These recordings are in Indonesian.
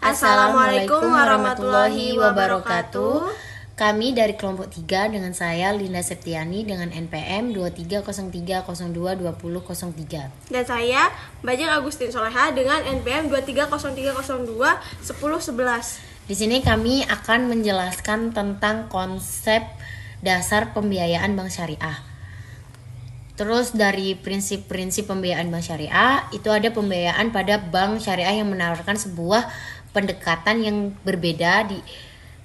Assalamualaikum warahmatullahi wabarakatuh. Kami dari kelompok 3 dengan saya Linda Septiani dengan NPM 2303022003. Dan saya Bajang Agustin Soleha dengan NPM 2303021011. Di sini kami akan menjelaskan tentang konsep dasar pembiayaan bank syariah. Terus dari prinsip-prinsip pembiayaan bank syariah itu ada pembiayaan pada bank syariah yang menawarkan sebuah pendekatan yang berbeda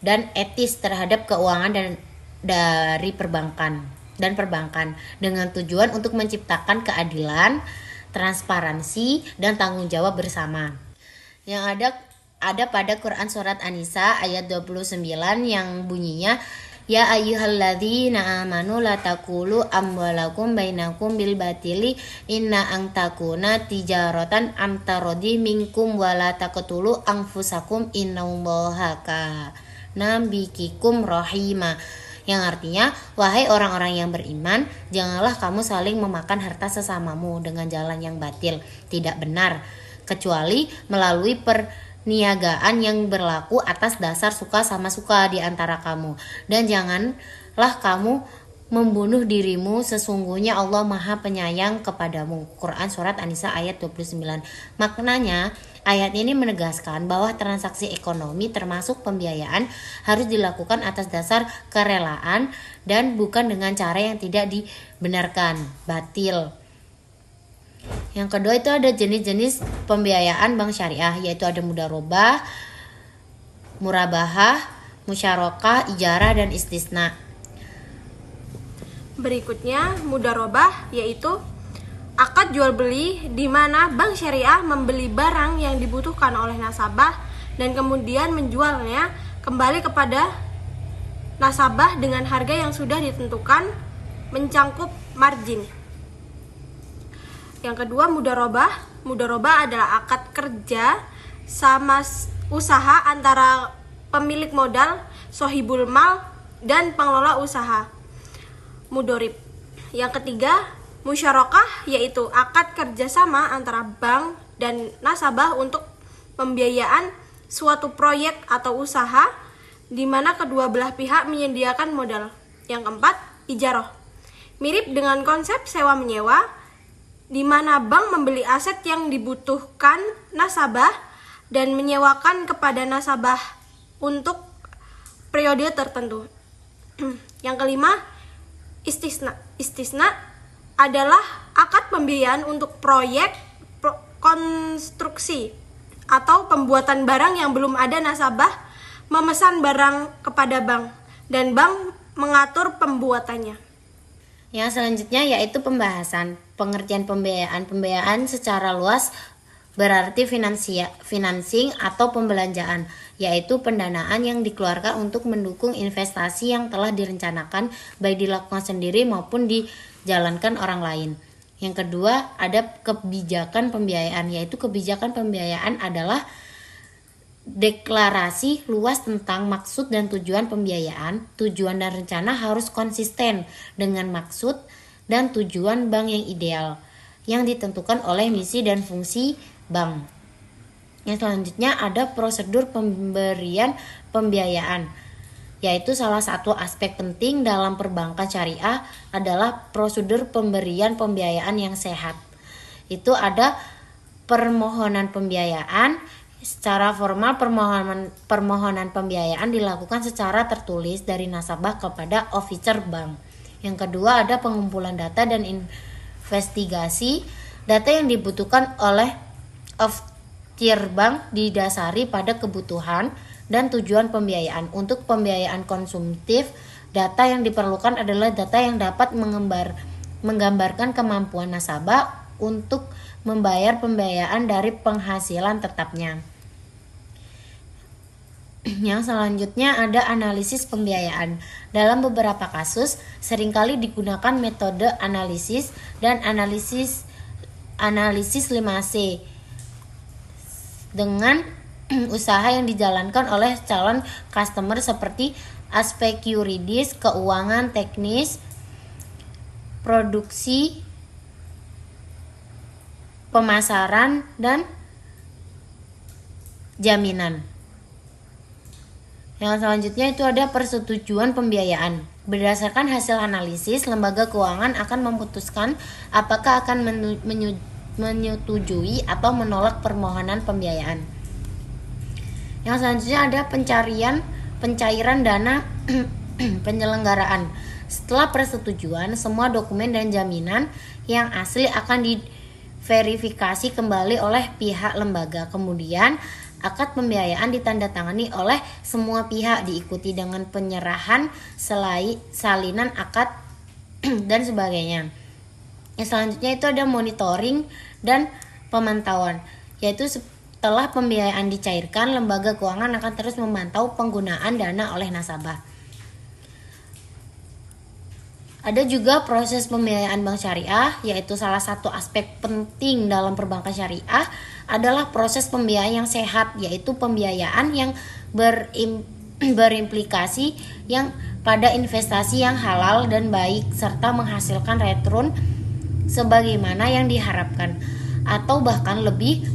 dan etis terhadap keuangan dari perbankan dengan tujuan untuk menciptakan keadilan, transparansi dan tanggung jawab bersama. Yang ada pada Quran surat An-Nisa ayat 29 yang bunyinya Ya ayyuhalladzina amanu la taqulu amwalakum bainakum bil batili inna ang takuna tijaratan amtarodi minkum wala taqtulu anfusakum innallaha kana bikum rahima. Yang artinya, wahai orang-orang yang beriman, janganlah kamu saling memakan harta sesamamu dengan jalan yang batil, tidak benar, kecuali melalui perniagaan yang berlaku atas dasar suka sama suka di antara kamu. Dan janganlah kamu membunuh dirimu, sesungguhnya Allah Maha Penyayang kepadamu. Quran surat An-Nisa ayat 29. Maknanya, ayat ini menegaskan bahwa transaksi ekonomi termasuk pembiayaan harus dilakukan atas dasar kerelaan dan bukan dengan cara yang tidak dibenarkan, batil. Yang kedua itu ada jenis-jenis pembiayaan bank syariah, yaitu ada mudharabah, murabahah, musyarakah, ijarah, dan istisna. Berikutnya mudharabah, yaitu akad jual beli di mana bank syariah membeli barang yang dibutuhkan oleh nasabah dan kemudian menjualnya kembali kepada nasabah dengan harga yang sudah ditentukan, mencangkup margin. Yang kedua mudharabah. Mudharabah adalah akad kerja sama usaha antara pemilik modal, sohibul mal, dan pengelola usaha, mudorib. Yang ketiga musyarakah, yaitu akad kerjasama antara bank dan nasabah untuk pembiayaan suatu proyek atau usaha di mana kedua belah pihak menyediakan modal. Yang keempat ijarah, mirip dengan konsep sewa menyewa, di mana bank membeli aset yang dibutuhkan nasabah dan menyewakan kepada nasabah untuk periode tertentu. Yang kelima istisna. Istisna adalah akad pembiayaan untuk proyek konstruksi atau pembuatan barang yang belum ada nasabah memesan barang kepada bank dan bank mengatur pembuatannya. Yang selanjutnya yaitu pembahasan pengertian pembiayaan. Pembiayaan secara luas berarti financing atau pembelanjaan, yaitu pendanaan yang dikeluarkan untuk mendukung investasi yang telah direncanakan baik dilakukan sendiri maupun dijalankan orang lain. Yang kedua ada kebijakan pembiayaan, yaitu kebijakan pembiayaan adalah deklarasi luas tentang maksud dan tujuan pembiayaan. Tujuan dan rencana harus konsisten dengan maksud dan tujuan bank yang ideal yang ditentukan oleh misi dan fungsi bank. Yang selanjutnya ada prosedur pemberian pembiayaan, yaitu salah satu aspek penting dalam perbankan syariah adalah prosedur pemberian pembiayaan yang sehat. Itu ada permohonan pembiayaan. Secara formal permohonan pembiayaan dilakukan secara tertulis dari nasabah kepada officer bank. Yang kedua ada pengumpulan data dan investigasi. Data yang dibutuhkan oleh officer bank didasari pada kebutuhan dan tujuan pembiayaan. Untuk pembiayaan konsumtif, data yang diperlukan adalah data yang dapat menggambarkan kemampuan nasabah untuk membayar pembiayaan dari penghasilan tetapnya. Yang selanjutnya ada analisis pembiayaan. Dalam beberapa kasus seringkali digunakan metode analisis dan analisis 5C dengan usaha yang dijalankan oleh calon customer seperti aspek yuridis, keuangan, teknis, produksi, pemasaran, dan jaminan. Yang selanjutnya itu ada persetujuan pembiayaan. Berdasarkan hasil analisis, lembaga keuangan akan memutuskan apakah akan menyetujui atau menolak permohonan pembiayaan. Yang selanjutnya ada pencairan dana penyelenggaraan. Setelah persetujuan, semua dokumen dan jaminan yang asli akan diverifikasi kembali oleh pihak lembaga. Kemudian akad pembiayaan ditandatangani oleh semua pihak, diikuti dengan penyerahan salinan akad dan sebagainya. Yang selanjutnya itu ada monitoring dan pemantauan, yaitu setelah pembiayaan dicairkan, lembaga keuangan akan terus memantau penggunaan dana oleh nasabah. Ada juga proses pembiayaan bank syariah, yaitu salah satu aspek penting dalam perbankan syariah adalah proses pembiayaan yang sehat, yaitu pembiayaan yang berimplikasi yang pada investasi yang halal dan baik serta menghasilkan return sebagaimana yang diharapkan, atau bahkan lebih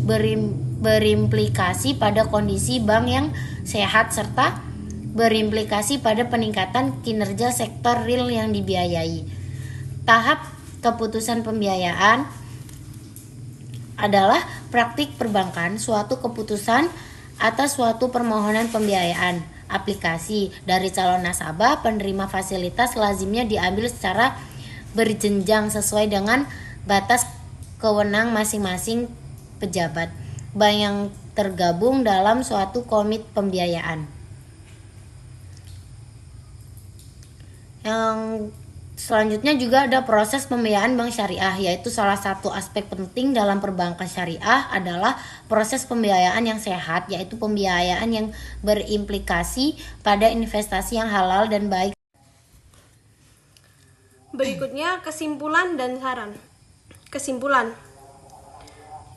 berimplikasi pada kondisi bank yang sehat serta berimplikasi pada peningkatan kinerja sektor real yang dibiayai. Tahap keputusan pembiayaan adalah praktik perbankan suatu keputusan atas suatu permohonan pembiayaan. Aplikasi dari calon nasabah penerima fasilitas lazimnya diambil secara berjenjang sesuai dengan batas kewenang masing-masing pejabat bank yang tergabung dalam suatu komit pembiayaan. Yang selanjutnya juga ada proses pembiayaan bank syariah, yaitu salah satu aspek penting dalam perbankan syariah adalah proses pembiayaan yang sehat, yaitu pembiayaan yang berimplikasi pada investasi yang halal dan baik. Berikutnya kesimpulan dan saran. Kesimpulan.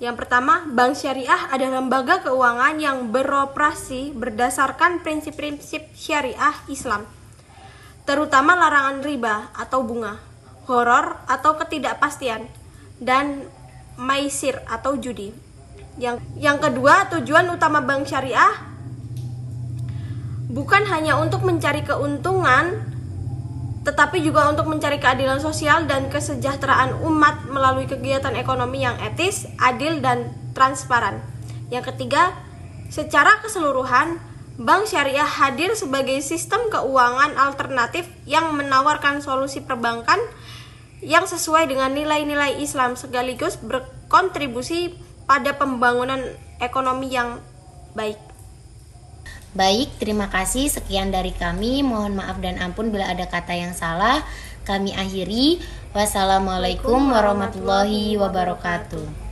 Yang pertama, bank syariah adalah lembaga keuangan yang beroperasi berdasarkan prinsip-prinsip syariah Islam, terutama larangan riba atau bunga, horor atau ketidakpastian, dan maisir atau judi. Yang kedua, tujuan utama bank syariah bukan hanya untuk mencari keuntungan, tetapi juga untuk mencari keadilan sosial dan kesejahteraan umat melalui kegiatan ekonomi yang etis, adil, dan transparan. Yang ketiga, secara keseluruhan, bank syariah hadir sebagai sistem keuangan alternatif yang menawarkan solusi perbankan yang sesuai dengan nilai-nilai Islam sekaligus berkontribusi pada pembangunan ekonomi yang baik. Baik, terima kasih. Sekian dari kami. Mohon maaf dan ampun bila ada kata yang salah. Kami akhiri. Wassalamualaikum warahmatullahi wabarakatuh.